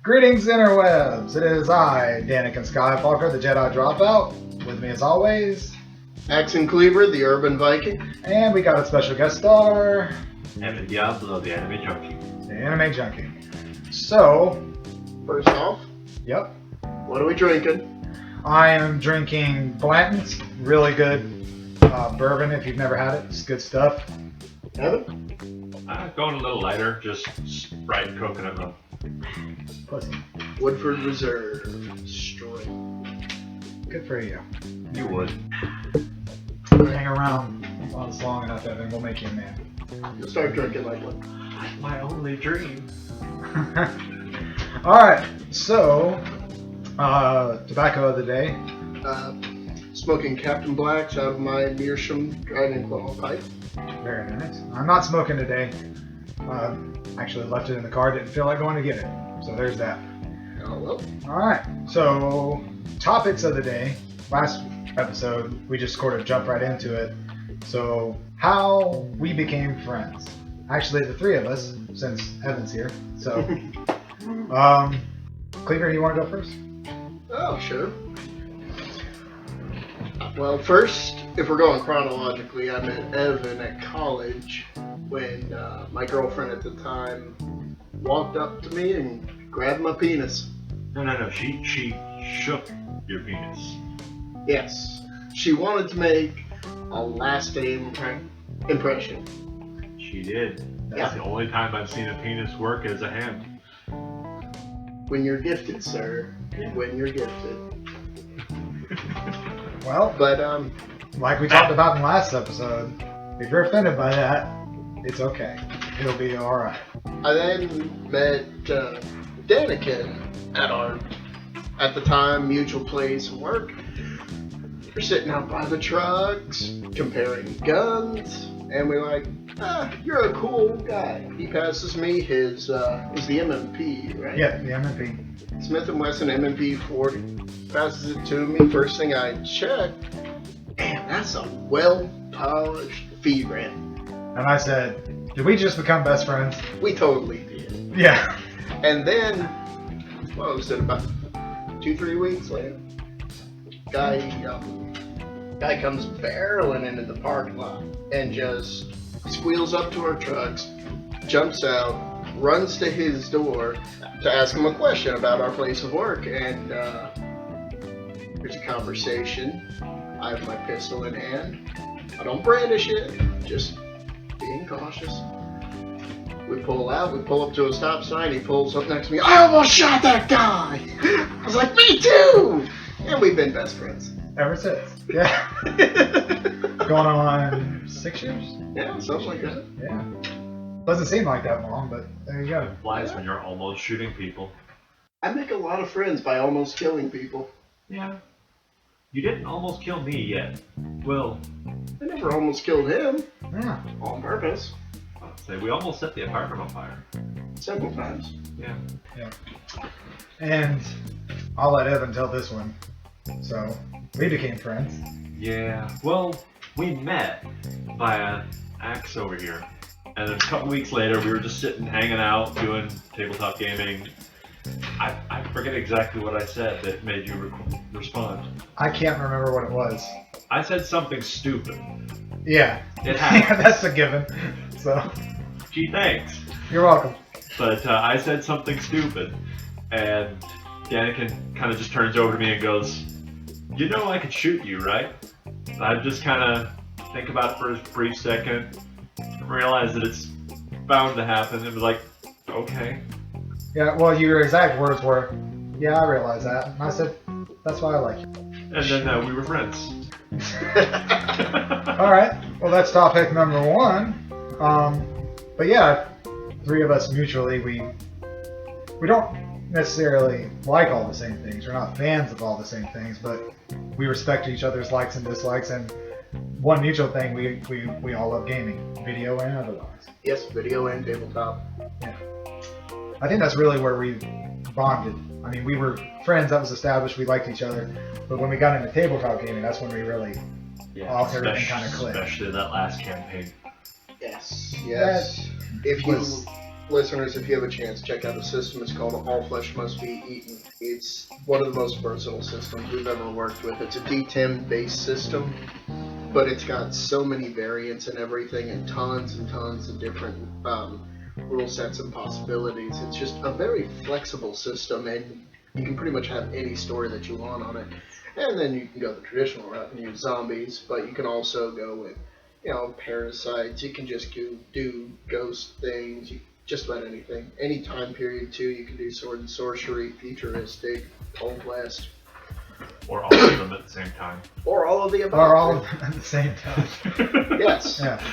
Greetings, interwebs! It is I, Daniken Skywalker, the Jedi Dropout. With me as always, Axen Cleaver, the Urban Viking. and we got a special guest star, And Diablo, the anime junkie. the Anime Junkie. So, First off, yep, what are we drinking? I am drinking Blanton's, really good bourbon if you've never had it. It's good stuff. Evan? Going a little lighter, just Sprite coconut milk. Pussy. Woodford Reserve. Straight. Good for you. You would. Hang around long enough, Evan. We'll make you a man. You'll start drinking like one. My only dream. Alright, so, tobacco of the day. Smoking Captain Black's out of my Meerschaum Dragon Claw pipe. Very nice. I'm not smoking today. Actually left it in the car, didn't feel like going to get it. So there's that. Oh well. Alright, so topics of the day. Last episode, we just sort of jumped right into it. So, how we became friends. Actually, the three of us, since Evan's here. So, Cleaver, you want to go first? Oh, sure. Well, first, if we're going chronologically, I met Evan at college when my girlfriend at the time walked up to me and grabbed my penis. No. She shook your penis. Yes. She wanted to make a lasting impression. She did. That's Yeah. the only time I've seen a penis work as a hand. When you're gifted, sir. When you're gifted. Well, But, like we talked about in the last episode, if you're offended by that, it's okay. It'll be alright. I then met Daniken at our, at the time, mutual place of work. We're sitting out by the trucks, comparing guns, and we're like, you're a cool guy. He passes me his, is the M&P, right? Yeah, the MMP. Smith & Wesson M&P 40. Passes it to me. First thing I check, damn, that's a well-polished feed ram. And I said, did we just become best friends? We totally did. Yeah. And then, what was it, about 2-3 weeks later? Guy comes barreling into the parking lot and just squeals up to our trucks, jumps out, runs to his door to ask him a question about our place of work, and there's a conversation. I have my pistol in hand. I don't brandish it, just being cautious. We pull out, we pull up to a stop sign, he pulls up next to me. I almost shot that guy! I was like, me too! And we've been best friends. Ever since. Yeah. Going on 6 years? Yeah, something like that. Yeah. Doesn't seem like that long, but there you go. Flies when you're almost shooting people. I make a lot of friends by almost killing people. Yeah. You didn't almost kill me yet. Well, I never almost killed him Yeah. on purpose. I'd say we almost set the apartment on fire. Several times. Yeah. And I'll let Evan tell this one. So, we became friends. Yeah. Well, we met via Axe over here. And then a couple weeks later, we were just sitting, hanging out, doing tabletop gaming. I forget exactly what I said that made you respond. I can't remember what it was. I said something stupid. Yeah. It happened. Yeah, that's a given. So, Gee, thanks. you're welcome. But I said something stupid, and Daniken kind of just turns over to me and goes, "You know I could shoot you, right?" And I just kind of think about it for a brief second, realize that it's bound to happen, and was like, "Okay." Yeah, well, your exact words were, yeah, I realize that. And I said, that's why I like you. And then we were friends. Alright, well, that's topic number one. But yeah, three of us mutually, we don't necessarily like all the same things. We're not fans of all the same things, but we respect each other's likes and dislikes. And one mutual thing, we all love gaming, video and otherwise. Yes, video and tabletop. Yeah. I think that's really where we bonded. I mean, we were friends, that was established, we liked each other. But when we got into tabletop gaming, that's when we really, everything kind of clicked. Especially that last campaign. Yes. If you listeners, if you have a chance, check out the system. It's called All Flesh Must Be Eaten. It's one of the most versatile systems we've ever worked with. It's a D10 based system, but it's got so many variants and everything, and tons of different rule sets and possibilities. It's just a very flexible system, and you can pretty much have any story that you want on it. And then you can go the traditional route and use zombies, but you can also go with, parasites. You can just do ghost things. Just about anything. Any time period too. You can do sword and sorcery, futuristic, Old West, Or all of them at the same time. or all of the above. Or all of them at the same time. Yes. Yeah.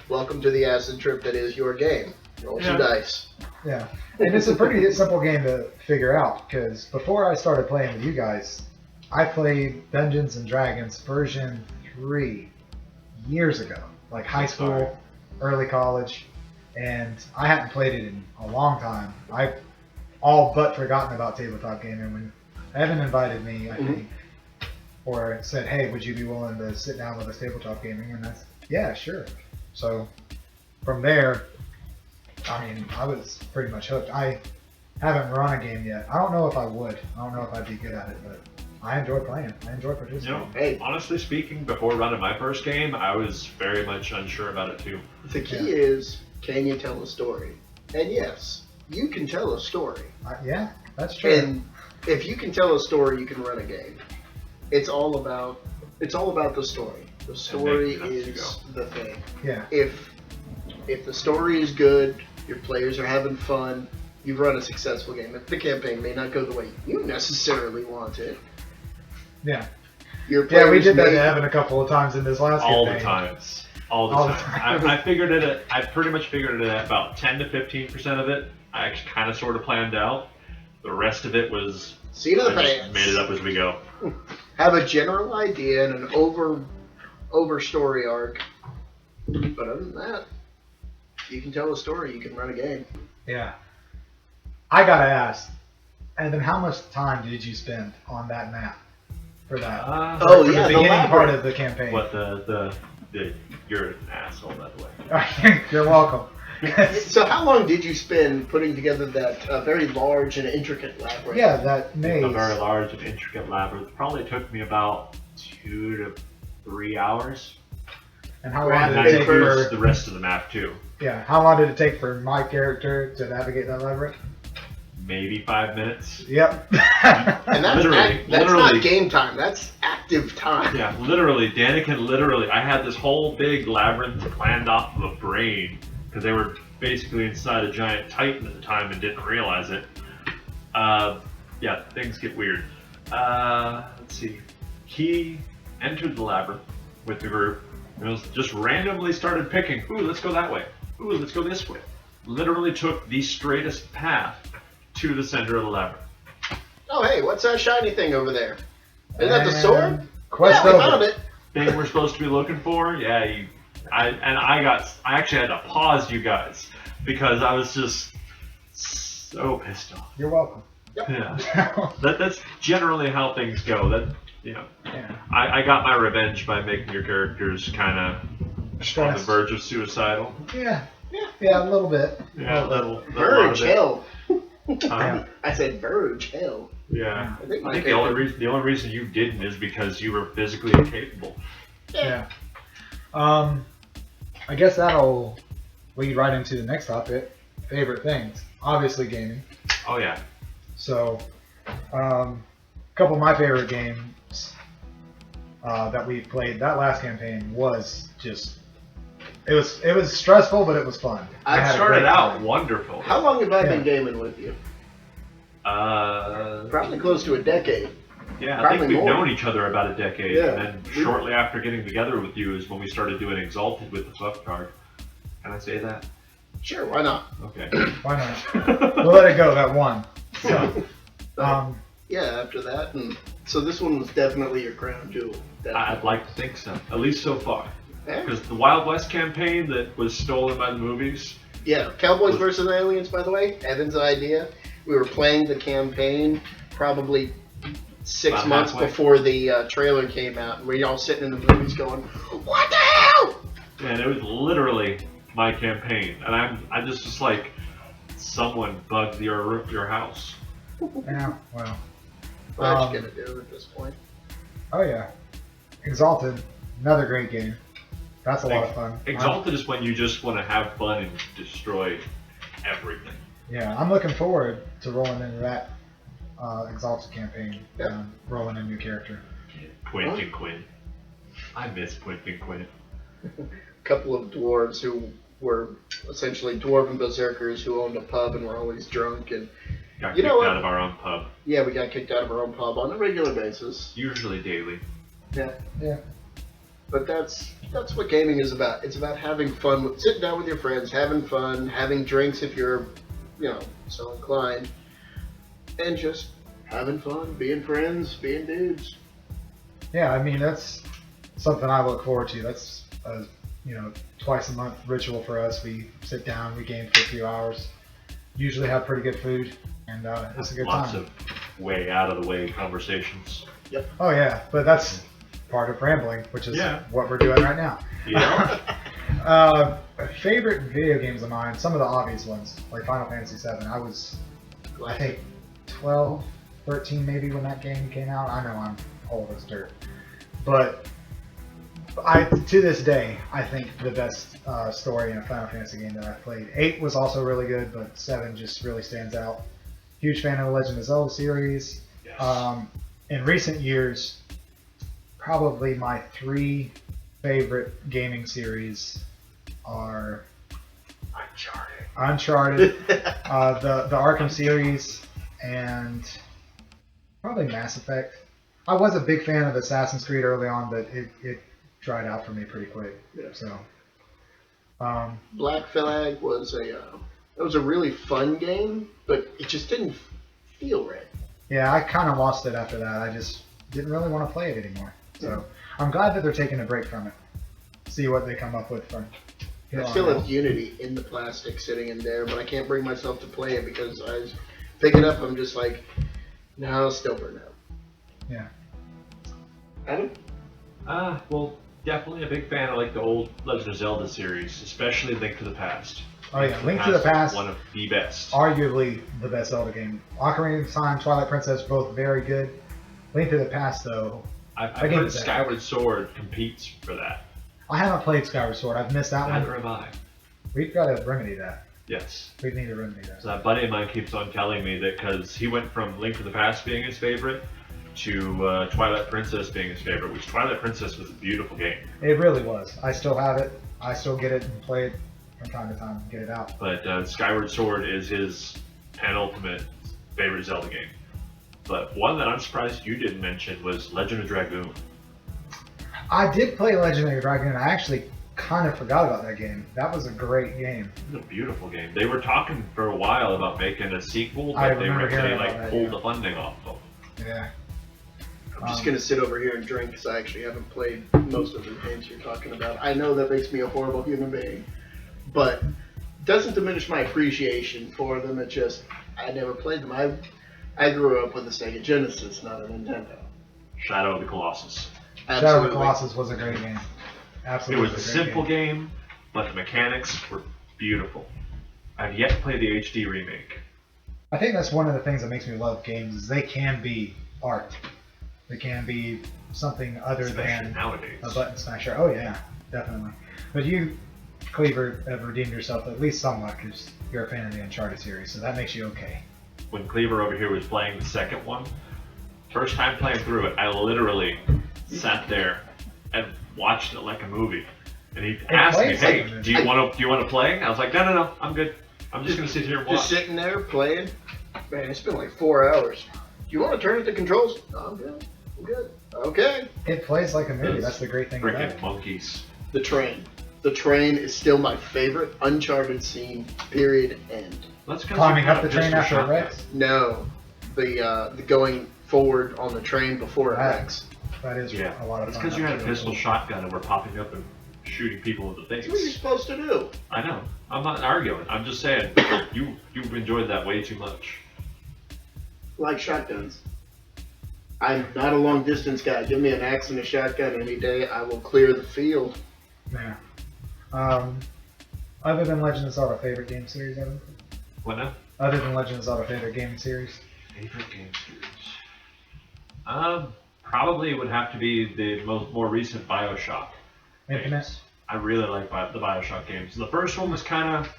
Welcome to the acid trip that is your game. Roll some Yeah. dice. Yeah. And it's a pretty simple game to figure out, because before I started playing with you guys, I played Dungeons and Dragons version 3 years ago. Like high school, early college. And I hadn't played it in a long time. I've all but forgotten about tabletop gaming when Evan invited me, I think, or said, hey, would you be willing to sit down with us tabletop gaming? And that's, yeah, sure. So from there, I mean, I was pretty much hooked. I haven't run a game yet. I don't know if I would. I don't know if I'd be good at it, but I enjoy playing. I enjoy participating. Hey, Honestly speaking, before running my first game, I was very much unsure about it too. the key is, can you tell a story? And yes, you can tell a story. Yeah, that's true. And if you can tell a story, you can run a game. It's all about the story. The story making it up is the thing. Yeah. If the story is good, your players are having fun, you've run a successful game. If the campaign may not go the way you necessarily want it, Yeah. your Yeah, players we did that may, to Evan a couple of times in this last All the campaign. times. All the All the time. time. I figured it. I pretty much figured it at about 10 to 15% of it. I actually kind of sort of planned out. The rest of it was seat of the I just pants. made it up as we go. Have a general idea and an over story arc. But other than that, you can tell a story, you can run a game. Yeah. I gotta ask, Evan, how much time did you spend on that map for that? Oh, for yeah, the the beginning part labyrinth. of the campaign. What the you're an asshole, by the way. You're welcome. So how long did you spend putting together that very large and intricate labyrinth? Yeah, that maze. A very large and intricate labyrinth. Probably took me about 2 to 3 hours. And how long Grand did And it that take includes for? the rest of the map too. Yeah, how long did it take for my character to navigate that labyrinth? Maybe 5 minutes. Yep. And that's Literally- that's literally. not game time. That's active time. Yeah, literally, Daniken I had this whole big labyrinth planned off of a brain, because they were basically inside a giant titan at the time and didn't realize it. Yeah, things get weird. Let's see. He entered the labyrinth with the group, and was just randomly started picking, ooh, let's go that way. Ooh, let's go this way. Literally took the straightest path to the center of the labyrinth. Oh, hey, what's that shiny thing over there? Is that the sword? Quest Yeah, we over. found it. Thing we're supposed to be looking for, yeah, I actually had to pause you guys because I was just so pissed off. You're welcome. Yeah, that's generally how things go. That Yeah. I got my revenge by making your characters kind of on the Stressed. verge of suicidal. Yeah. Yeah, a little bit. Yeah, a little Verge hell. Huh? I said verge hell. Yeah. I think my I think the only reason you didn't is because you were physically incapable. Yeah. I guess that'll lead right into the next topic. Favorite things. Obviously gaming. Oh yeah. So, a couple of my favorite games that we played that last campaign was just it was stressful, but it was fun. I had a Started great out time. wonderful. How long have I been Yeah. gaming with you? Uh, Probably close to a decade. Yeah, I Probably think we've more. known each other about a decade, Yeah. and then shortly after getting together with you is when we started doing Exalted with the Swift card. Can I say that? Sure, why not? Okay. Why not? We'll let it go. That one. So, Yeah, after that, and so this one was definitely your crown jewel. I'd like to think so, at least so far. Yeah. Because the Wild West campaign that was stolen by the movies, Yeah, Cowboys versus Aliens, by the way, Evan's idea. We were playing the campaign probably 6 About months halfway. before the trailer came out, and we all sitting in the movies going, "What the hell?" and it was literally my campaign, and I'm just like, someone bugged your house. Yeah, well. What you gonna do at this point? Oh yeah. Exalted, another great game. That's a lot of fun. Exalted is when you just want to have fun and destroy everything. Yeah, I'm looking forward to rolling into that Exalted campaign. Yeah. Rolling a new character. Quint and Quinn. I miss Quint and Quinn. A couple of dwarves who were essentially dwarven berserkers who owned a pub and were always drunk, and Got You kicked know what? out of our own pub. yeah, we got kicked out of our own pub on a regular basis. Usually daily. Yeah. Yeah. But that's what gaming is about. It's about having fun, sitting down with your friends, having fun, having drinks if you're, so inclined, and just having fun, being friends, being dudes. Yeah, I mean that's something I look forward to. That's a twice a month ritual for us. We sit down, we game for a few hours. Usually have pretty good food, and it's a good Lots time. of way out of the way conversations. Oh yeah, but that's part of rambling, which is Yeah. what we're doing right now. Yeah. Favorite video games of mine, some of the obvious ones, like Final Fantasy VII. I think 12, 13 maybe when that game came out. I know I'm old as dirt. But to this day, I think the best story in a Final Fantasy game that I've played. 8 was also really good, but 7 just really stands out. Huge fan of the Legend of Zelda series. Yes. In recent years, probably my 3 favorite gaming series are Uncharted, the Arkham series, and probably Mass Effect. I was a big fan of Assassin's Creed early on, but it dried out for me pretty quick. Yeah. So, Black Flag was a really fun game, but it just didn't feel right. yeah, I kind of lost it after that. I just didn't really want to play it anymore. So, I'm glad that they're taking a break from it. See what they come up with from. I still have Unity in the plastic sitting in there, but I can't bring myself to play it because I pick it up, I'm just like, no, still burn out. Yeah. Adam? Well, definitely a big fan of like the old Legend of Zelda series, especially Link to the Past. Oh yeah, Link to the Past. One of the best. Arguably the best Zelda game. Ocarina of Time, Twilight Princess, both very good. Link to the Past, though. I've I give heard it that. Skyward Sword competes for that. I haven't played Skyward Sword. I've missed that Neither one. have I. We've got to remedy that. Yes. We need to remedy that. So that buddy of mine keeps on telling me that because he went from Link to the Past being his favorite to Twilight Princess being his favorite, which Twilight Princess was a beautiful game. It really was. I still have it. I still get it and play it from time to time and get it out. But Skyward Sword is his penultimate favorite Zelda game. But one that I'm surprised you didn't mention was Legend of Dragoon. I did play Legend of Dragon. I actually kind of forgot about that game. That was a great game. It was a beautiful game. They were talking for a while about making a sequel, I but they remember hearing like about that, pulled yeah. the funding off of it. Yeah. I'm just going to sit over here and drink because I actually haven't played most of the games you're talking about. I know that makes me a horrible human being, but doesn't diminish my appreciation for them. It just, I never played them. I grew up with a Sega Genesis, not a Nintendo. Shadow of the Colossus. Shadow of the Absolutely. Colossus was a great game. It Absolutely. was a simple game, but the mechanics were beautiful. I've yet to play the HD remake. I think that's one of the things that makes me love games is they can be art. They can be something other Especially than nowadays. a button smasher. Oh yeah, definitely. But you, Cleaver, have redeemed yourself at least somewhat because you're a fan of the Uncharted series, so that makes you okay. When Cleaver over here was playing the second one, first time playing through it, I literally sat there and watched it like a movie. And he asked me, plays like "Hey, a movie. do you want to play?" I was like, "No, I'm good. I'm just gonna sit here and watch." Just sitting there playing. Man, it's been like 4 hours. Do you want to turn at the controls? No, I'm good. I'm good. Okay. It plays like a movie. That's the great thing about Freaking it. monkeys. The train. The train is still my favorite Uncharted scene, period, end. Let's go Climbing check up the out train Mr. after it Shotgun. wrecks. No, the going forward on the train before it Right. wrecks. That is Yeah, a lot of it's fun. because you had a pistol shotgun and we're popping up and shooting people in the That's what you're face. supposed to do. I know. I'm not arguing. I'm just saying you've enjoyed that way too much. Like shotguns. I'm not a long distance guy. Give me an axe and a shotgun any day. I will clear the field. Yeah. Other than Legend of Zelda, favorite game series ever? What now? Other than Legend of Zelda, favorite gaming series? Favorite game series? Probably would have to be the more recent Bioshock. Infinite? Games. I really like the Bioshock games. The first one was kind of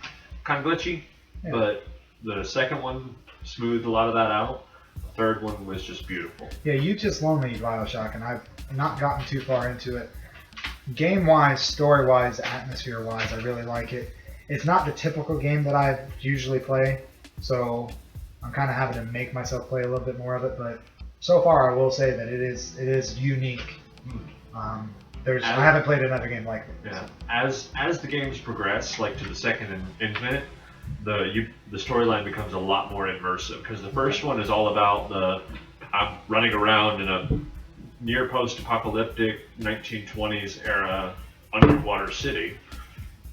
glitchy, Yeah. but the second one smoothed a lot of that out. The third one was just beautiful. Yeah, you just loaned me Bioshock, and I've not gotten too far into it. Game-wise, story-wise, atmosphere-wise, I really like it. It's not the typical game that I usually play, so I'm kind of having to make myself play a little bit more of it. But so far, I will say that it is unique. I haven't played another game like it. Yeah. As the games progress, like to the second and Infinite, the storyline becomes a lot more immersive because the first one is all about I'm running around in a near post-apocalyptic 1920s era underwater city,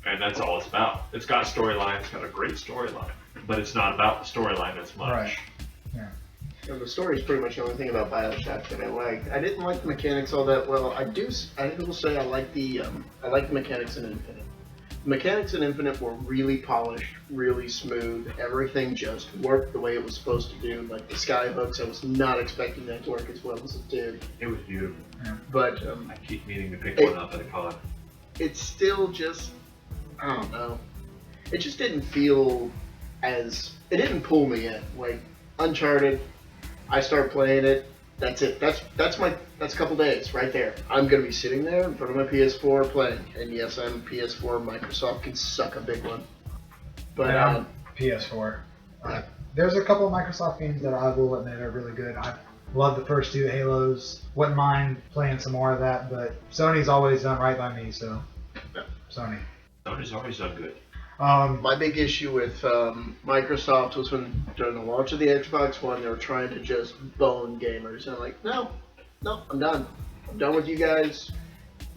and that's all it's about. It's got a storyline, it's got a great storyline, but it's not about the storyline as much. Right. Yeah. And the story is pretty much the only thing about Bioshock that I liked. I didn't like the mechanics all that well. I will say I like the mechanics in Infinite. The mechanics in Infinite were really polished, really smooth. Everything just worked the way it was supposed to do. Like the skyhooks, I was not expecting that to work as well as it did. It was beautiful. But I keep meaning to pick one up at a con. it's still just, I don't know. It just didn't feel it didn't pull me in. Like Uncharted, I start playing it. That's it. That's a couple days right there. I'm gonna be sitting there in front of my PS4 playing. And yes, I'm PS4. Microsoft can suck a big one. But I'm PS4. There's a couple of Microsoft games that I will admit are really good. I love the first two Halos. Wouldn't mind playing some more of that, but Sony's always done right by me, so Sony. Sony's always done good. my big issue with Microsoft was when during the launch of the Xbox One, they were trying to just bone gamers. And I'm like, no, I'm done. I'm done with you guys.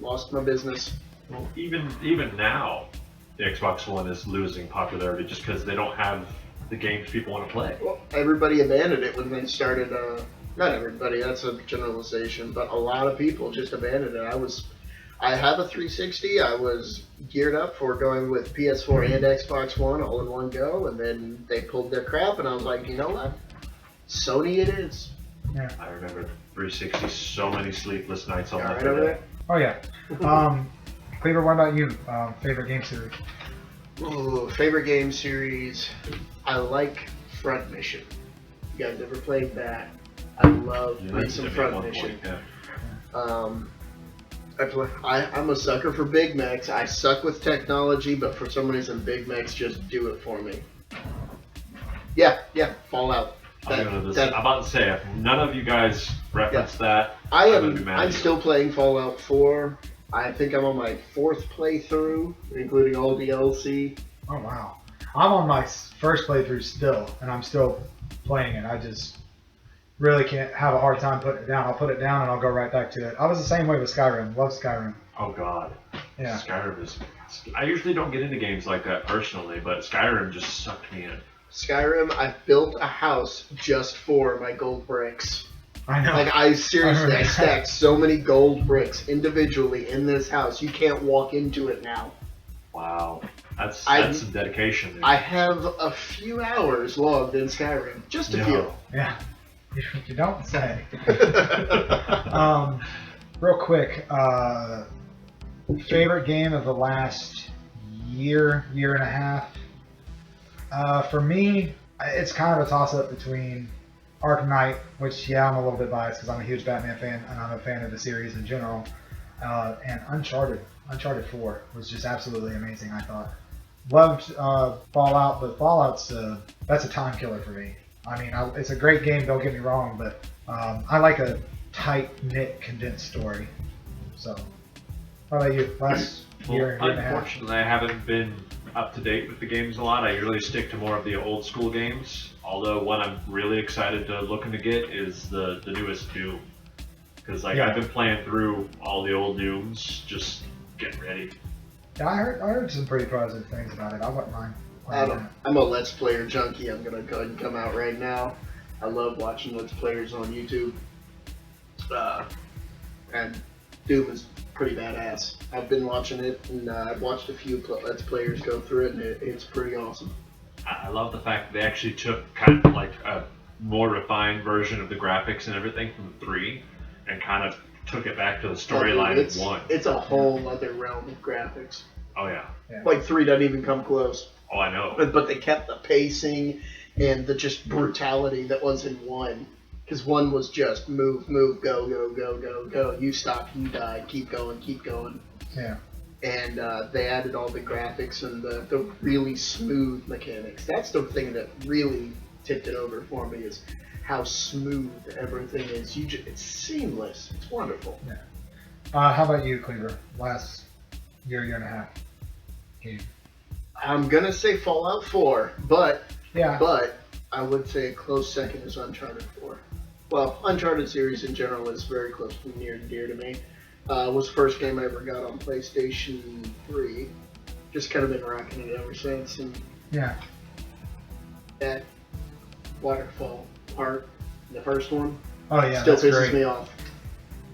Lost my business. Well, even now, the Xbox One is losing popularity just because they don't have the games people want to play. Well, everybody abandoned it when they started. Not everybody. That's a generalization, but a lot of people just abandoned it. I have a 360. I was geared up for going with PS4 and Xbox One all in one go, and then they pulled their crap, and I was like, you know what? Sony it is. Yeah. I remember 360 so many sleepless nights on All that. right over there? Oh yeah. Cleaver, what about you? Favorite game series? Ooh, favorite game series. I like Front Mission. You guys ever played that? I love You playing mentioned some it at Front one Mission. point, yeah. I'm a sucker for Big Macs. I suck with technology, but for some reason, Big Macs just do it for me. Yeah, Fallout. I'm about to say, if none of you guys reference that, I'm gonna be mad at I'm you. still playing Fallout 4. I think I'm on my 4th playthrough, including all DLC. Oh wow. I'm on my first playthrough still, and I'm still playing it. I just really can't have a hard time putting it down. I'll put it down and I'll go right back to it. I was the same way with Skyrim. Love Skyrim. Oh god. Yeah. Skyrim is. I usually don't get into games like that personally, but Skyrim just sucked me in. Skyrim, I built a house just for my gold bricks. I know. Like, I stacked so many gold bricks individually in this house. You can't walk into it now. Wow. That's some dedication. Dude. I have a few hours logged in Skyrim. Just a No. few. Yeah. You don't say. Real quick, favorite game of the last year and a half. For me, it's kind of a toss-up between Arkham Knight, which, yeah, I'm a little bit biased because I'm a huge Batman fan and I'm a fan of the series in general, and Uncharted. Uncharted 4 was just absolutely amazing, I thought. Loved Fallout, but Fallout's that's a time killer for me. I mean, it's a great game, don't get me wrong, but I like a tight-knit, condensed story. So, how about you? Last year and a half? Unfortunately, I haven't been up to date with the games a lot. I usually stick to more of the old school games. Although one I'm really excited to looking to get is the newest Doom, because I've been playing through all the old Dooms, just getting ready. Yeah, I heard some pretty positive things about it. I wouldn't mind playing that. I'm a Let's Player junkie. I'm going to go ahead and come out right now. I love watching Let's Players on YouTube. And Doom is pretty badass. I've been watching it, and I've watched a few Let's Players go through it, and it's pretty awesome. I love the fact that they actually took kind of like a more refined version of the graphics and everything from 3 and kind of took it back to the storyline of 1. It's a whole other realm of graphics. Oh, yeah. Like 3 doesn't even come close. Oh, I know. But they kept the pacing and the just brutality that was in 1. Because 1 was just move, go, go, go, go, go. You stop, you die, keep going, keep going. Yeah. And they added all the graphics and the really smooth mechanics. That's the thing that really tipped it over for me is how smooth everything is. It's seamless. It's wonderful. Yeah. How about you, Cleaver? Last year and a half game. I'm gonna say Fallout 4, but Yeah. I would say a close second is Uncharted 4. Well, Uncharted series in general is very close to near and dear to me. It was the first game I ever got on PlayStation 3. Just kind of been rocking it ever since, and Yeah. that waterfall part, the first one, Oh yeah. still That's pisses great. me off.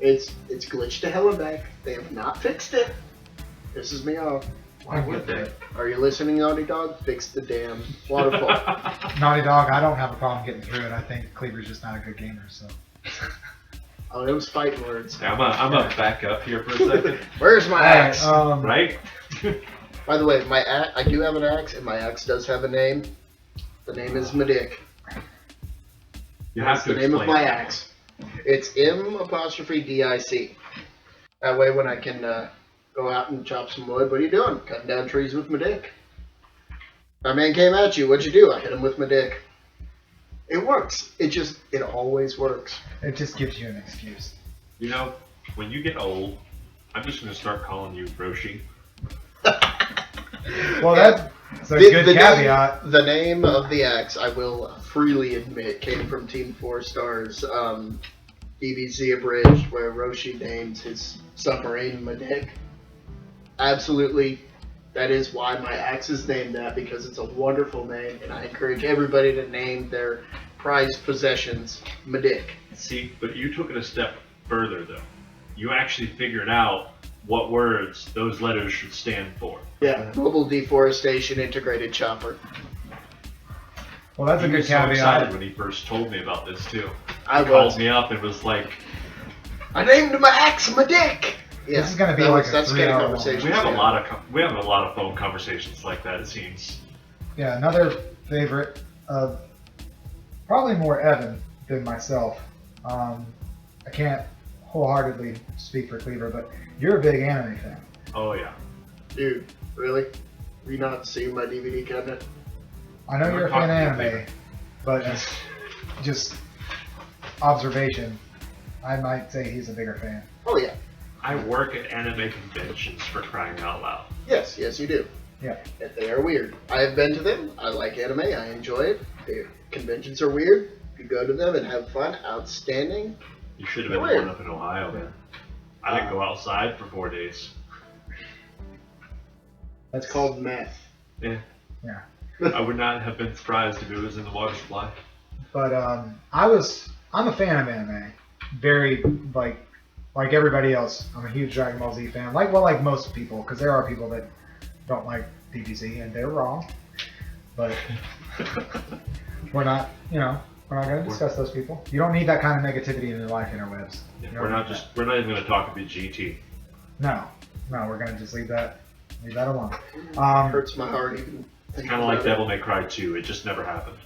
It's glitched to hell and back. They have not fixed it. Pisses me off. Why would they? Are you listening, Naughty Dog? Fix the damn waterfall. Naughty Dog. I don't have a problem getting through it. I think Cleaver's just not a good gamer. So. Oh, it was fighting words. Yeah, I'm gonna back up here for a second. Where's my axe? Right? By the way, I do have an axe, and my axe does have a name. The name is Medic. You That's have to the name of explain my that. axe. It's M''DIC. That way, when I can go out and chop some wood, what are you doing? Cutting down trees with my dick. My man came at you. What'd you do? I hit him with my dick. It works. It always works. It just gives you an excuse. You know, when you get old, I'm just gonna start calling you Roshi. Well, that's a good caveat. The name of the axe, I will freely admit, came from Team 4 Star's DBZ Abridged, where Roshi names his submarine Medic. Absolutely, that is why my axe is named that, because it's a wonderful name, and I encourage everybody to name their prized possessions Medic. See, but you took it a step further, though. You actually figured out what words those letters should stand for. Yeah, Mobile Deforestation Integrated Chopper. Well, that's a He good was so excited caveat. when he first told me about this, too. I He called was. me up and was like, I named my axe Medic! Yeah, This is gonna be that like was- a that's kind of 3-hour conversation. we have a lot of phone conversations like that, it seems. Yeah, another favorite of probably more Evan than myself. I can't wholeheartedly speak for Cleaver, but you're a big anime fan. Oh, yeah. Dude, really? Have you not seen my DVD cabinet? I know We're you're a fan of talking anime, but as just observation, I might say he's a bigger fan. Oh, yeah. I work at anime conventions, for crying out loud. Yes, you do. Yeah. If they are weird. I have been to them. I like anime. I enjoy it. The conventions are weird. You go to them and have fun. Outstanding. You should have been Weird. born up in Ohio, man. I didn't go outside for 4 days. That's called meth. Yeah. Yeah. I would not have been surprised if it was in the water supply. But I'm a fan of anime. Very like everybody else. I'm a huge Dragon Ball Z fan. Like most people, because there are people that don't like DBZ and they're wrong. But we're not going to discuss those people. You don't need that kind of negativity in your life, interwebs. You don't We're need not even going to talk about GT. that. No, we're going to just leave that alone. Hurts my heart even. It's kind of like Devil May Cry 2. It just never happened.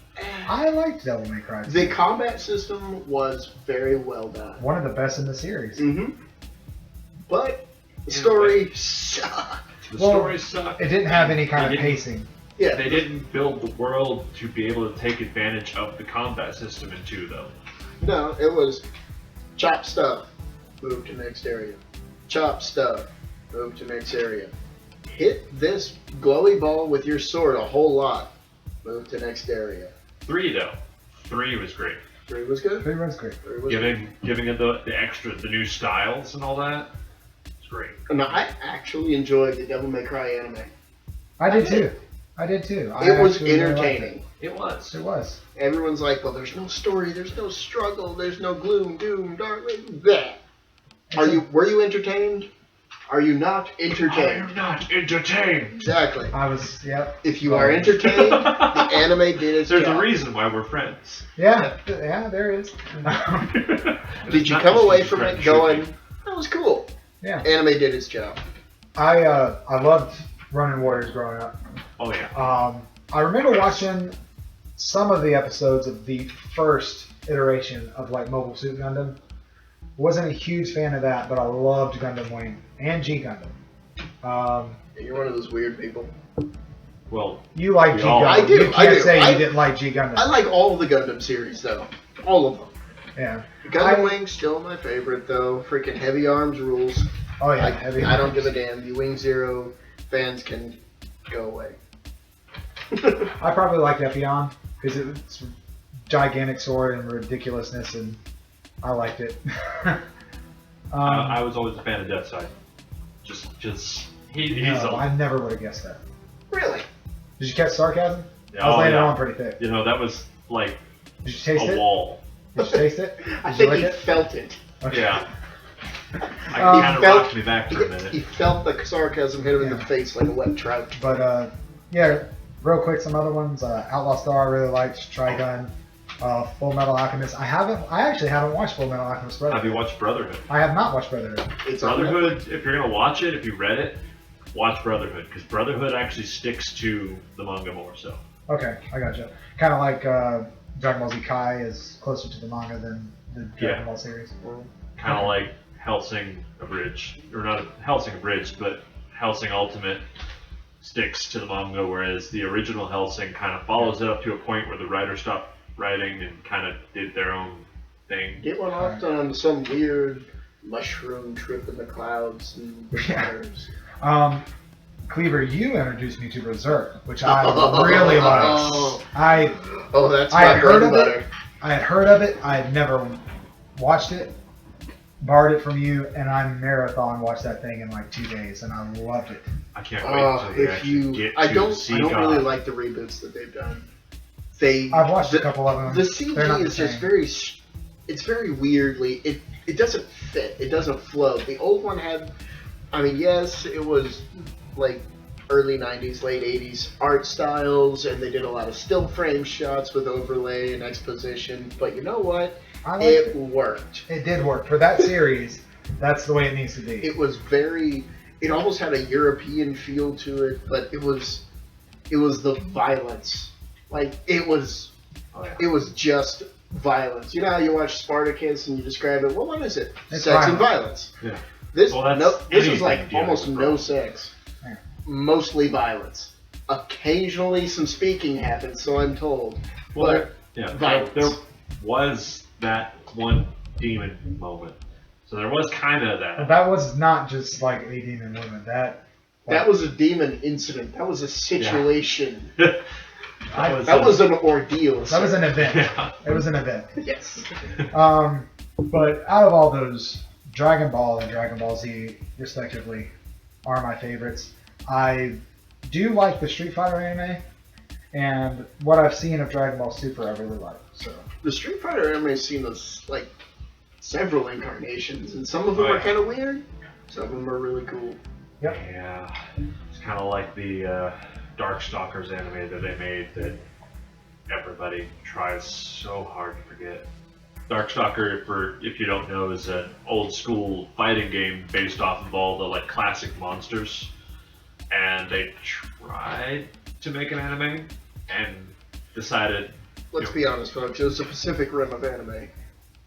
I liked Devil May Cry. The combat system was very well done. One of the best in the series. Mm-hmm. But the story sucked. The Well, story sucked. It didn't have any kind They of didn't- pacing. Yeah. They didn't build the world to be able to take advantage of the combat system in 2, though. No, it was chop stuff, move to next area. Chop stuff, move to next area. Hit this glowy ball with your sword a whole lot. Move to next area. 3, though. 3 was great. 3 was good. Three runs great. 3 was good. Giving it the new styles and all that. It's great. No, I actually enjoyed the Devil May Cry anime. I did too. I did too. It was actually really liked entertaining. It was. It was. Everyone's like, well, there's no story, there's no struggle, there's no gloom, doom, dark, that. Were you entertained? Are you not entertained? I am not entertained. Exactly. I was, yep. If you are entertained, the anime did its There's job. a reason why we're friends. Yeah, yeah, there is. Did you Not come just away because from you're it trying to going, shoot me. that was cool? Yeah. Anime did its job. I loved Running Warriors growing up. Oh yeah. I remember watching some of the episodes of the first iteration of like Mobile Suit Gundam. Wasn't a huge fan of that, but I loved Gundam Wing and G Gundam. You're one of those weird people. Well, You like G We all- Gundam. I do, You I can't do. say I- you didn't like G Gundam. I like all the Gundam series, though. All of them. Yeah. Gundam Wing's still my favorite, though. Freaking Heavy Arms rules. Oh yeah. I don't give a damn. You Wing Zero fans can go away. I probably liked Epion because it's gigantic sword and ridiculousness, and I liked it. I was always a fan of Deathside. Just he's no, a, I never would have guessed that. Really? Did you catch sarcasm? I was oh, laying it yeah. on pretty thick. You know, that was like Did you taste a it? wall. Did you taste it? I Did you think lick he it? felt it. Okay. Yeah. He I kind of felt- rocked me back for a minute. He felt the sarcasm hit him in the Yeah. face like a wet trout. But yeah, real quick, some other ones. Outlaw Star I really liked. Trigun. Full Metal Alchemist. I actually haven't watched Full Metal Alchemist Brotherhood. Have you watched Brotherhood? I have not watched Brotherhood. It's on Brotherhood, if you're gonna watch it, if you read it, watch Brotherhood because Brotherhood actually sticks to the manga more so. Okay, I gotcha. Kind of like Dragon Ball Z Kai is closer to the manga than the Dragon Yeah. Ball series. Kind of like Hellsing Abridged, or not Hellsing Abridged, but Hellsing Ultimate sticks to the manga, whereas the original Hellsing kind of follows it up to a point where the writer stopped writing and kind of did their own thing. Get one off on some weird mushroom trip in the clouds and the Yeah. waters. Cleaver, you introduced me to Berserk, which I really liked. Oh, that's I my had bread heard and of it. butter. I had heard of it. I had never watched it. Borrowed it from you, and I marathon watched that thing in like 2 days, and I loved it. I can't wait until we If actually you, get I to don't see really God. like the reboots that they've done. I've watched the, a couple of them. The They're not CG the is just same. it's very weirdly, it doesn't fit, it doesn't flow. The old one had, I mean, yes, it was like early 90s, late 80s art styles, and they did a lot of still frame shots with overlay and exposition, but you know what? I liked It it. worked. It did work for that series. That's the way it needs to be. It was it almost had a European feel to it, but it was the violence. Like, it was Oh, yeah. it was just violence. You know how you watch Spartacus and you describe it? Well, what is it? It's Sex and violence. Yeah. This Well, that's this is anything like dealing almost with no violence. sex. Yeah. Mostly violence. Occasionally some speaking happens, so I'm told. Well, But yeah, violence. there was that one demon moment. So there was kind of But that. that was not just like a demon woman. That was a demon incident. That was a situation. That was an ordeal. that was an event. Yeah. It was an event. Yes. But out of all those, Dragon Ball and Dragon Ball Z, respectively, are my favorites. I do like the Street Fighter anime, and what I've seen of Dragon Ball Super, I really like. So The Street Fighter anime has seen us like several incarnations, and some of them Oh, are yeah. kind of weird. Some of them are really cool. Yeah. It's kind of like the Darkstalkers anime that they made that everybody tries so hard to forget. Darkstalker, if you don't know, is an old school fighting game based off of all the like classic monsters. And they tried to make an anime and decided, Let's be honest, folks. It was the Pacific Rim of anime.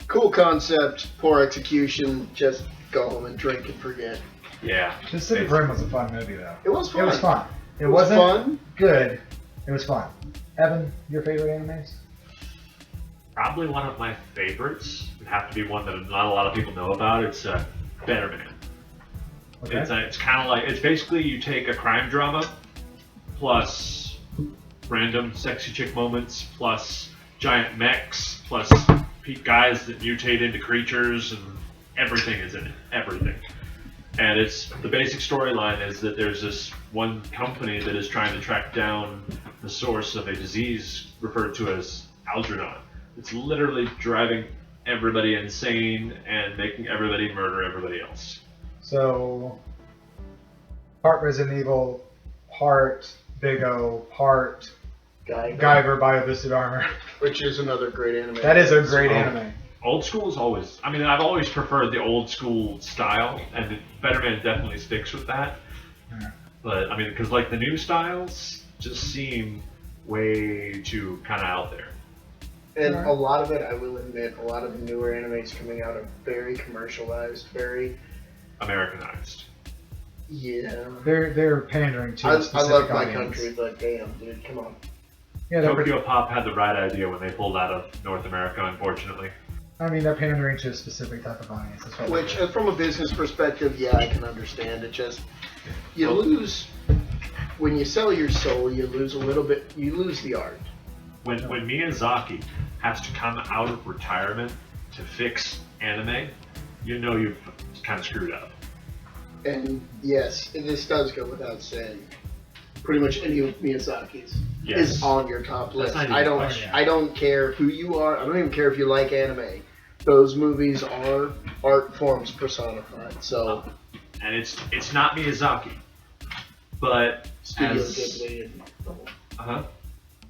Cool concept, poor execution. Just go home and drink and forget. yeah. Pacific Rim was a fun movie, though. It was fun. It was fun. It was wasn't fun. good. It was fun. Evan, your favorite animes? Probably one of my favorites. Would have to be one that not a lot of people know about. It's Better Man. Okay. It's kind of like, it's basically you take a crime drama plus random sexy chick moments plus giant mechs plus guys that mutate into creatures, and everything is in it. Everything. And it's the basic storyline is that there's this one company that is trying to track down the source of a disease referred to as Algernon. It's literally driving everybody insane and making everybody murder everybody else. So, part Resident Evil, part Big O, part Guy, Guyver Bio-Boosted Armor. which is another great anime. That is a great anime. Old school is always. I mean, I've always preferred the old school style, and Better Man definitely sticks with that. Yeah. But I mean, because like the new styles just seem way too kind of out there. And a lot of it, I will admit, a lot of the newer animes coming out are very commercialized, very Americanized. yeah. They're pandering to I a specific love my audience. country, but damn, dude, come on. Yeah, they're, Tokyo Pop had the right idea when they pulled out of North America, unfortunately. I mean, they're pandering to a specific type of audience. That's what Which, they're doing. from a business perspective, yeah, I can understand. It just you lose when you sell your soul. You lose a little bit. You lose the art. When Miyazaki has to come out of retirement to fix anime, you know you've kind of screwed up. And yes, this does go without saying. Pretty much any of Miyazaki's Yes. is on your top That's list. not even I a don't. question. I don't care who you are. I don't even care if you like anime. Those movies are art forms personified. So And it's not Miyazaki, but Studio as Ghibli and the whole. uh-huh.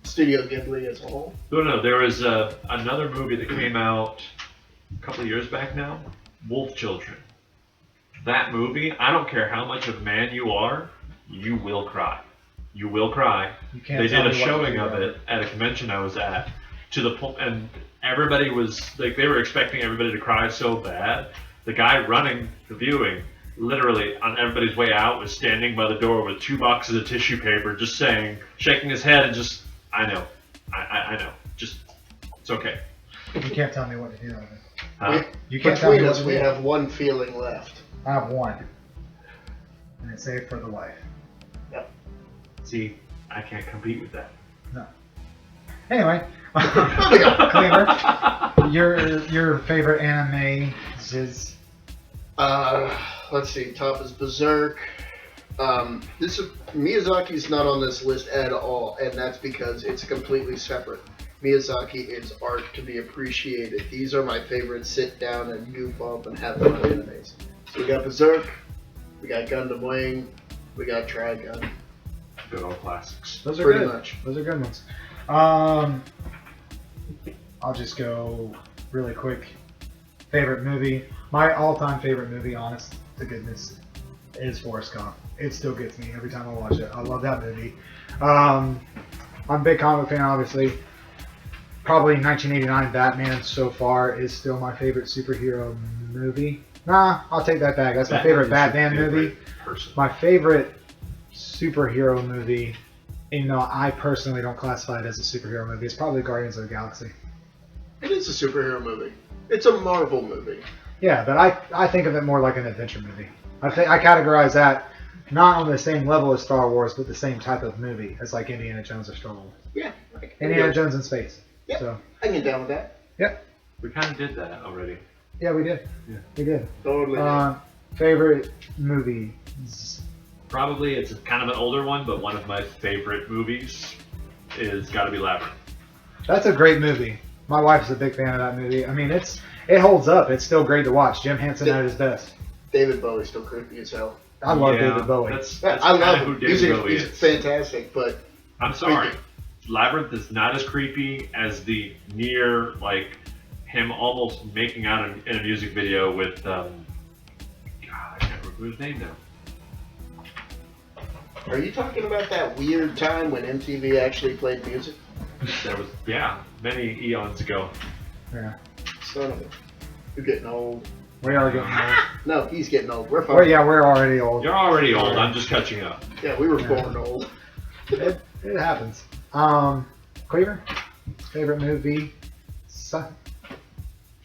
Studio Ghibli as a whole. No, there was another movie that came out a couple of years back now, Wolf Children. That movie, I don't care how much of a man you are, you will cry. You will cry. You can't They tell did a me what to showing do, of right? it at a convention I was at, to the point, and everybody was like, they were expecting everybody to cry so bad. The guy running the viewing, literally on everybody's way out, was standing by the door with 2 boxes of tissue paper, just saying, shaking his head, and just, I know, I know, just, it's okay. You can't tell me what to do with it. Huh? You can't tell me Between what us, to we do. have one feeling left. I have one. And it's saved for the wife. See, I can't compete with that. No. Anyway, Moving on. Cleaver, your favorite anime is Let's see. Top is Berserk. This is Miyazaki's not on this list at all, and that's because it's completely separate. Miyazaki is art to be appreciated. These are my favorite sit down and goof off and have fun animes. So we got Berserk, we got Gundam Wing, we got Trigun. Good old classics. those are Pretty good. much. Those are good ones. I'll just go really quick. Favorite movie. My all-time favorite movie, honest to goodness, is Forrest Gump. It still gets me every time I watch it. I love that movie. I'm a big comic fan, obviously. Probably 1989 Batman so far is still my favorite superhero movie. Nah, I'll take that back. That's my favorite Batman movie. Person. My favorite superhero movie, even though I personally don't classify it as a superhero movie, it's probably Guardians of the Galaxy. It is a superhero movie. It's a Marvel movie. Yeah, but I think of it more like an adventure movie. I categorize that not on the same level as Star Wars, but the same type of movie as like Indiana Jones or Star Wars. Yeah. Indiana Jones in space. Yeah. So I can get down with that. We kind of did that already. yeah, we did. Yeah. We did. Totally. Favorite movie. Probably it's kind of an older one, but one of my favorite movies is got to be Labyrinth. That's a great movie. My wife's a big fan of that movie. I mean, it holds up. It's still great to watch. Jim Henson at his best. David Bowie's still creepy as hell. I love Yeah, David Bowie. That's I kind love of who him. David Bowie He's is. fantastic, but I'm sorry. Labyrinth is not as creepy as the near, like, him almost making out in a music video with, God, I can't remember his name now. are you talking about that weird time when MTV actually played music? There was, yeah, many eons ago. Yeah. Son of a. You're getting old. We are getting old. No, he's getting old. We're fine. Well, yeah, we're already old. You're already old, I'm just catching up. Yeah, we were Yeah. born old. It happens. Cleaver, favorite movie?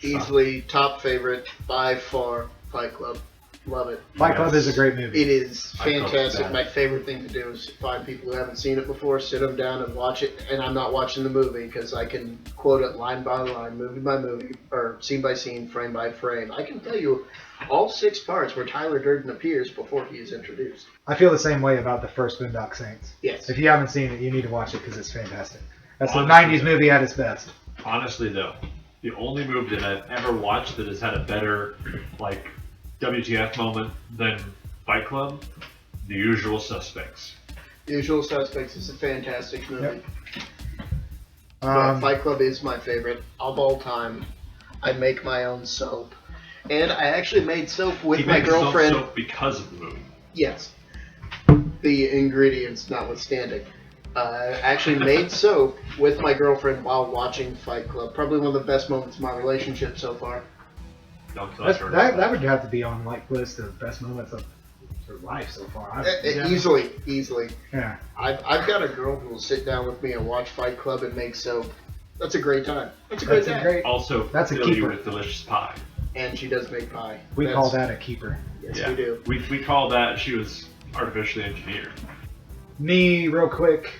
Easily top favorite by far. Fight Club. Love it. Fight Club is a great movie. It is Fight Club's fantastic. bad. My favorite thing to do is find people who haven't seen it before, sit them down and watch it. And I'm not watching the movie because I can quote it line by line, movie by movie, or scene by scene, frame by frame. I can tell you all 6 parts where Tyler Durden appears before he is introduced. I feel the same way about the first Boondock Saints. Yes. If you haven't seen it, you need to watch it because it's fantastic. That's the Honestly, 90s movie at its best. Honestly, though, the only movie that I've ever watched that has had a better, like, WTF moment than Fight Club The Usual Suspects. Usual Suspects is a fantastic movie. Yep. But Fight Club is my favorite of all time. I make my own soap. And I actually made soap with my girlfriend. Soap because of the movie. Yes. The ingredients notwithstanding. I actually made soap with my girlfriend while watching Fight Club. Probably one of the best moments of my relationship so far. That would have to be on like list of best moments of her life so far. Easily. Yeah. I've got a girl who will sit down with me and watch Fight Club and make soap. That's a great time. That's a great time. Also, that's a fill you keeper. with delicious pie. And she does make pie. We call that a keeper. Yes, we do. We call that she was artificially engineered. Me, real quick,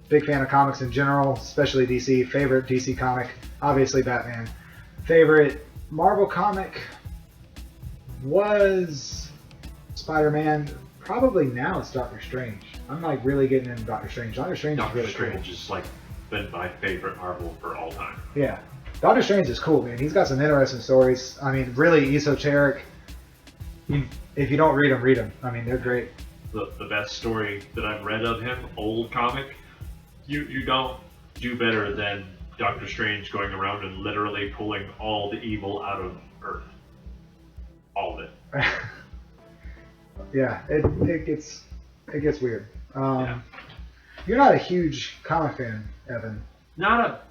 big fan of comics in general, especially DC. Favorite DC comic, obviously Batman. Favorite Marvel comic was Spider-Man. Probably now it's Doctor Strange. I'm like really getting into Doctor Strange. Doctor Strange is really cool. Is like been my favorite Marvel for all time. Yeah. Doctor Strange is cool, man. He's got some interesting stories. I mean, really esoteric. If you don't read them. I mean, they're great. The best story that I've read of him, old comic, you don't do better than Doctor Strange going around and literally pulling all the evil out of Earth. All of it. Yeah, it gets weird. You're not a huge comic fan, Evan. Not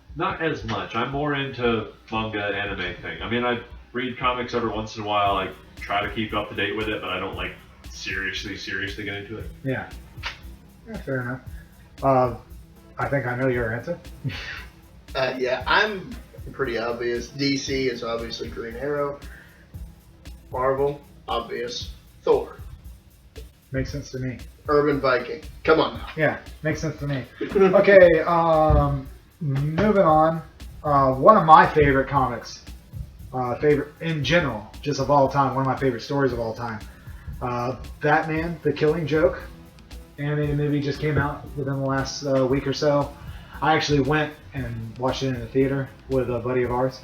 as much. I'm more into manga anime thing. I mean, I read comics every once in a while. I try to keep up to date with it, but I don't like seriously get into it. Yeah, fair enough. I think I know your answer. Yeah, I'm pretty obvious. DC is obviously Green Arrow. Marvel, obvious. Thor. Makes sense to me. Urban Viking. Come on now. Yeah, makes sense to me. Okay, moving on. One of my favorite comics, favorite in general, just of all time, one of my favorite stories of all time. Batman, The Killing Joke. Animated movie just came out within the last week or so. I actually went and watched it in the theater with a buddy of ours.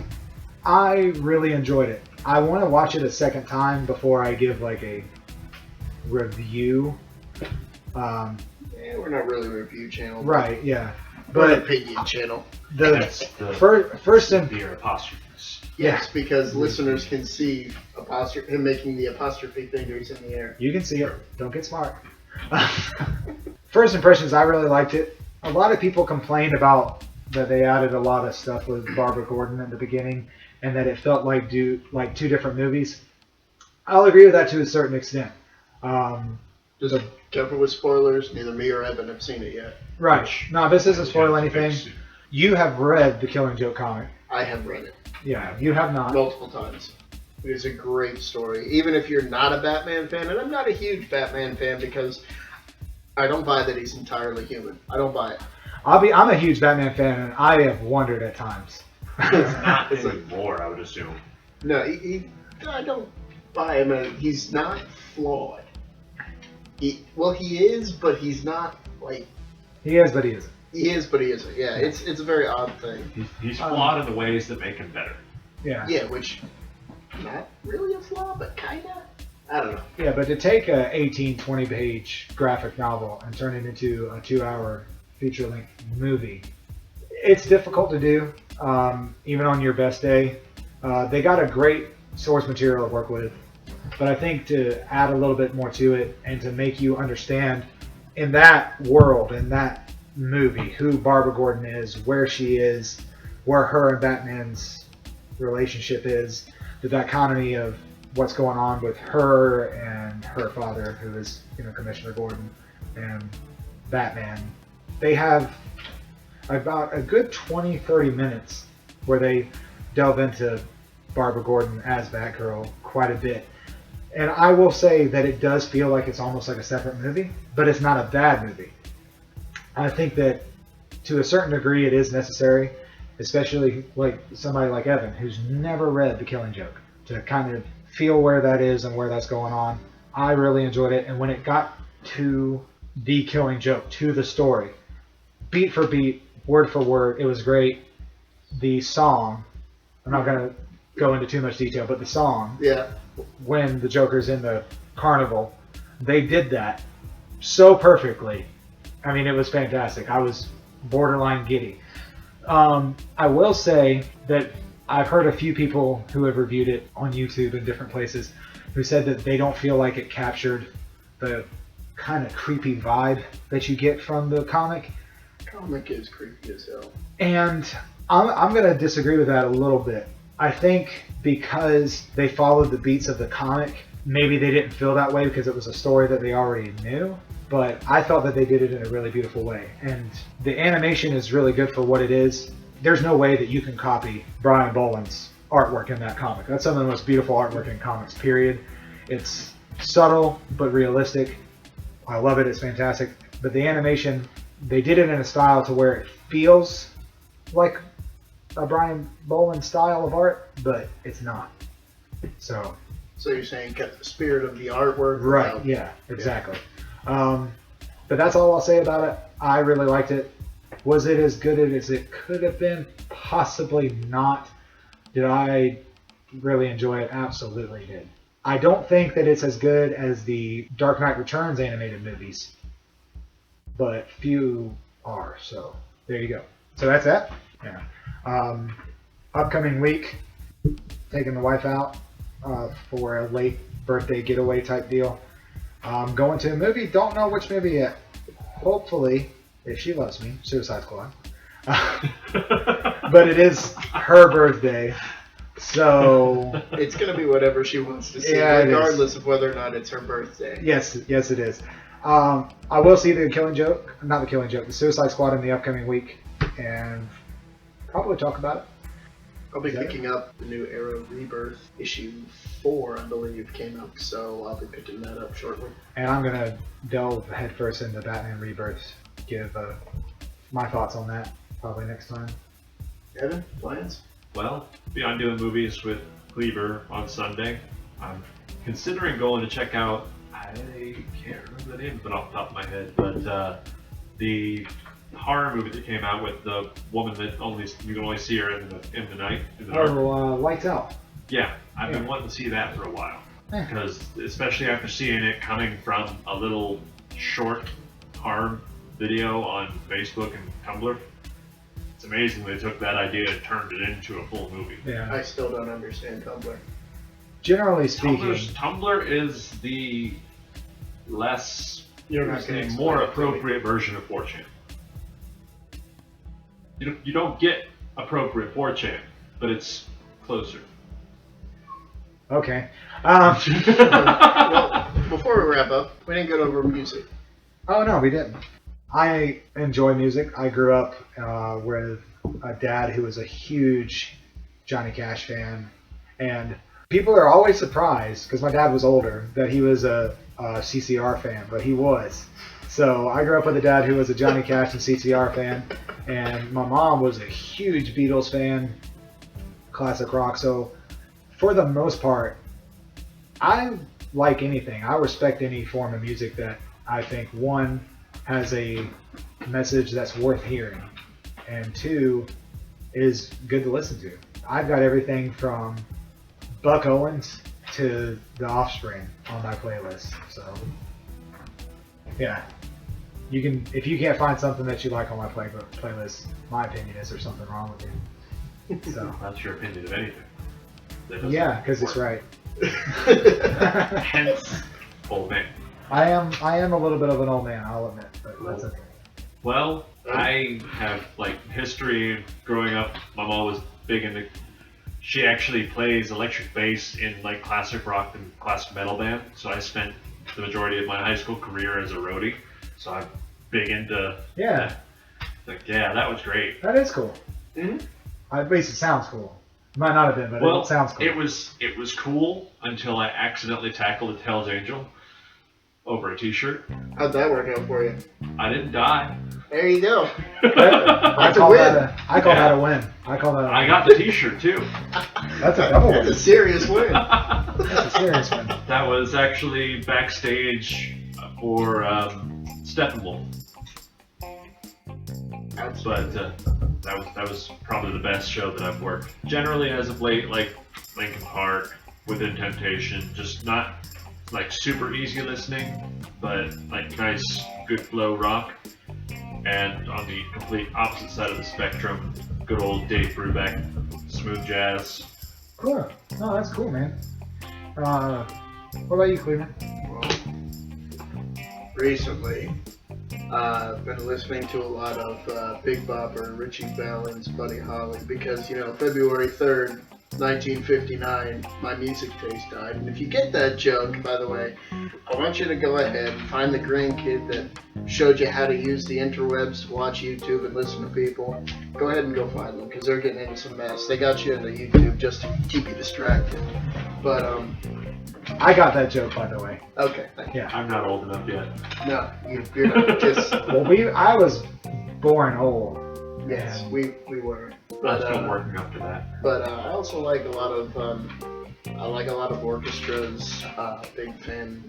I really enjoyed it. I want to watch it a second time before I give like a review. Yeah, we're not really a review channel. Right, yeah. We're But an opinion channel. the first and Beer apostrophes. Yes, because listeners can see him making the apostrophe fingers in the air. you can see it. Don't get smart. First impressions, I really liked it. A lot of people complained about that they added a lot of stuff with Barbara Gordon at the beginning, and that it felt like two different movies. I'll agree with that to a certain extent. Just careful with spoilers. Neither me or Evan have seen it yet. Right. No, this doesn't spoil anything. You have read the Killing Joke comic. I have read it. Yeah, you have not. Multiple times. It is a great story. Even if you're not a Batman fan, and I'm not a huge Batman fan because I don't buy that he's entirely human. I don't buy it. I'm a huge Batman fan, and I have wondered at times. Not anymore, I would assume. No, I don't buy him. He's not flawed. He is, but he's not like. He is, but he isn't. He is, but he isn't. Yeah, it's a very odd thing. He's flawed in the ways that make him better. Yeah. Yeah, which not really a flaw, but kinda. I don't know. Yeah, but to take a 18, 20-page graphic novel and turn it into a 2-hour feature-length movie, it's difficult to do, even on your best day. They got a great source material to work with, but I think to add a little bit more to it and to make you understand in that world, in that movie, who Barbara Gordon is, where she is, where her and Batman's relationship is, the dichotomy of what's going on with her and her father, who is, Commissioner Gordon, and Batman. They have about a good 20-30 minutes where they delve into Barbara Gordon as Batgirl quite a bit. And I will say that it does feel like it's almost like a separate movie, but it's not a bad movie. I think that to a certain degree it is necessary, especially like somebody like Evan, who's never read The Killing Joke, to kind of feel where that is and where that's going on. I really enjoyed it, and when it got to The Killing Joke, to the story, beat for beat, word for word, it was great. The song, I'm not going to go into too much detail, but the song, Yeah. when the Joker's in the carnival, they did that so perfectly. I mean, it was fantastic. I was borderline giddy. I will say that I've heard a few people who have reviewed it on YouTube and different places who said that they don't feel like it captured the kind of creepy vibe that you get from the comic. Comic is creepy as hell. And I'm going to disagree with that a little bit. I think because they followed the beats of the comic, maybe they didn't feel that way because it was a story that they already knew. But I thought that they did it in a really beautiful way. And the animation is really good for what it is. There's no way that you can copy Brian Boland's artwork in that comic. That's some of the most beautiful artwork in comics, period. It's subtle but realistic. I love it. It's fantastic. But the animation, they did it in a style to where it feels like a Brian Boland style of art, but it's not. So you're saying kept the spirit of the artwork? Right, without- yeah, exactly. But that's all I'll say about it. I really liked it. Was it as good as it could have been? Possibly not. Did I really enjoy it? Absolutely did. I don't think that it's as good as the Dark Knight Returns animated movies, but few are, so there you go. So that's that. Yeah. Upcoming week, taking the wife out for a late birthday getaway type deal. Going to a movie, don't know which movie yet. Hopefully, if she loves me, Suicide Squad. But it is her birthday, so It's going to be whatever she wants to see, Yeah, it is. regardless of whether or not it's her birthday. yes, it is. I will see the Suicide Squad in the upcoming week, and probably talk about it. I'll be Is that picking up the new Arrow Rebirth issue 4, I believe, came out, so I'll be picking that up shortly. And I'm gonna delve headfirst into Batman Rebirth. Give my thoughts on that probably next time. Evan, plans? Well, beyond doing movies with Cleaver on Sunday, I'm considering going to check out, I can't remember the name of it off the top of my head, but the horror movie that came out with the woman that you can only see her in the night, in the dark. Lights Out. Yeah, I've been Yeah. wanting to see that for a while. Yeah. Because, especially after seeing it coming from a little short horror video on Facebook and Tumblr, it's amazing they took that idea and turned it into a full movie. Yeah. I still don't understand Tumblr. Generally speaking, Tumblr is the less, You're not going to more appropriate version of 4chan. You don't get appropriate 4chan, but it's closer. okay. Well, before we wrap up, we didn't go over music. Oh no, we didn't. I enjoy music. I grew up with a dad who was a huge Johnny Cash fan, and people are always surprised because my dad was older that he was a CCR fan, but he was. So I grew up with a dad who was a Johnny Cash and CCR fan, and my mom was a huge Beatles fan, classic rock. So for the most part, I like anything. I respect any form of music that I think, one, has a message that's worth hearing, and two, is good to listen to. I've got everything from Buck Owens to The Offspring on my playlist. So yeah, you can, if you can't find something that you like on my playlist, my opinion is there's something wrong with you. So That's your opinion of anything. That doesn't yeah, because it's work. right. Hence, old man. I am a little bit of an old man, I'll admit, but that's okay. Well, I have history growing up. My mom was big into. She actually plays electric bass in classic rock and classic metal band. So I spent the majority of my high school career as a roadie. So I'm big into. Yeah, Yeah, that was great. that is cool. Mm-hmm. At least it sounds cool. It might not have been, but it sounds cool. It was cool until I accidentally tackled a Hell's Angel over a T-shirt. How'd that work out for you? I didn't die. There you go. I That's a call win. that a win. I call that a win. I got the T-shirt too. That's a double That's win. a serious win. That's a serious win. That was actually backstage for Steppenwolf. But that was probably the best show that I've worked. Generally, as of late, Linkin Park, Within Temptation, just not like super easy listening, but like nice, good flow rock. And on the complete opposite side of the spectrum, good old Dave Brubeck, smooth jazz. Cool. No, that's cool, man. What about you, Cleveland? Well, recently, I've been listening to a lot of Big Bopper, Richie Valens, Buddy Holly, because, February 3rd, 1959, my music taste died. And if you get that joke, by the way, I want you to go ahead and find the grandkid that showed you how to use the interwebs to watch YouTube and listen to people. Go ahead and go find them, because they're getting into some mess. They got you into YouTube just to keep you distracted. But, I got that joke, by the way. okay, thank you. Yeah. I'm not old enough yet. No, you're not. Just, Well, I was born old. yes, And we were. I'm still working up to that. But I also like a lot of orchestras. Big fan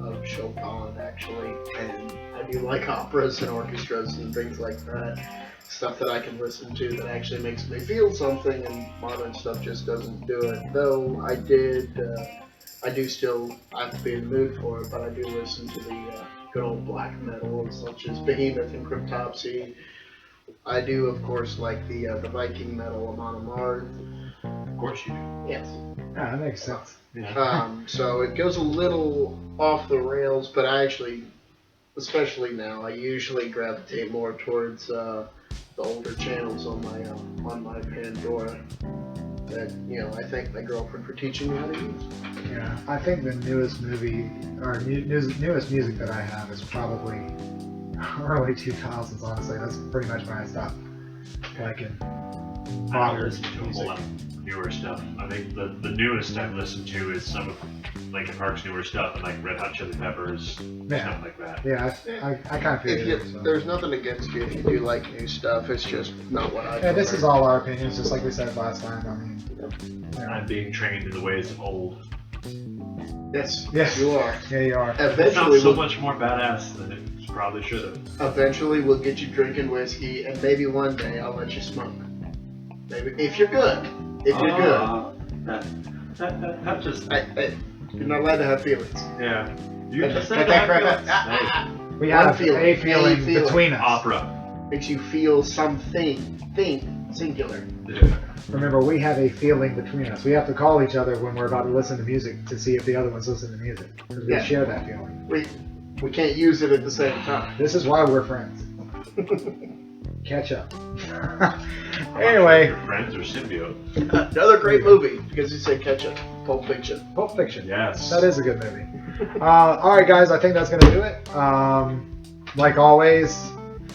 of Chopin, actually, and I do like operas and orchestras and things like that. Stuff that I can listen to that actually makes me feel something, and modern stuff just doesn't do it. Though I do still have to be in the mood for it, but I do listen to the good old black metal, such as Behemoth and Cryptopsy. I do, of course, like the Viking metal, Amon Amarth. Of course you do. Yes. yeah, that makes sense. Yeah. So it goes a little off the rails, but I actually, especially now, I usually gravitate more towards the older channels on my Pandora. That I thank my girlfriend for teaching me how to use. Yeah, I think the newest movie or newest music that I have is probably early 2000s. Honestly, that's pretty much when I stopped liking I don't modern listen to a whole music. lot of newer stuff. I think the newest I've listened to is some of Linkin Park's newer stuff, and like Red Hot Chili Peppers, stuff like that. Yeah, I kind of feel If it. So. there's nothing against you if you do like new stuff. It's just not what I. Yeah, this prefer. is all our opinions, just like we said last time. I mean, I'm being trained in the ways of old. Yes, Yes. you are. yeah, you are. It's not Eventually, so much more badass than it probably should have. eventually we'll get you drinking whiskey, and maybe one day I'll let you smoke. Maybe if you're good. If you're good. That just You're not allowed to have feelings. yeah. You Cut just that said crap that. out. We One have feeling, a feeling a feeling. between us. Opera. Makes you feel something. Singular. Yeah. Remember, we have a feeling between us. We have to call each other when we're about to listen to music to see if the other one's listening to music. Because we Yeah. share that feeling. We can't use it at the same time. This is why we're friends. Catch up. Anyway, Your friends or symbiote. Another great movie, because you said ketchup. Pulp Fiction. Pulp Fiction. Yes. That is a good movie. Alright, guys, I think that's going to do it. Like always,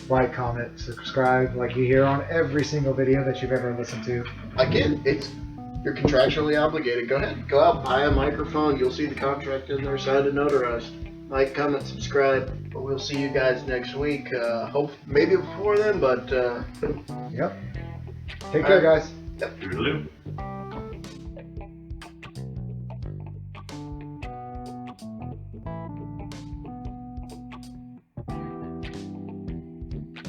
like, comment, subscribe, like you hear on every single video that you've ever listened to. Again, you're contractually obligated. Go ahead. Go out, buy a microphone. You'll see the contract in there, signed and notarized. Like, comment, subscribe. But we'll see you guys next week. Hope maybe before then, but Yep. Take care, guys. Toodaloo.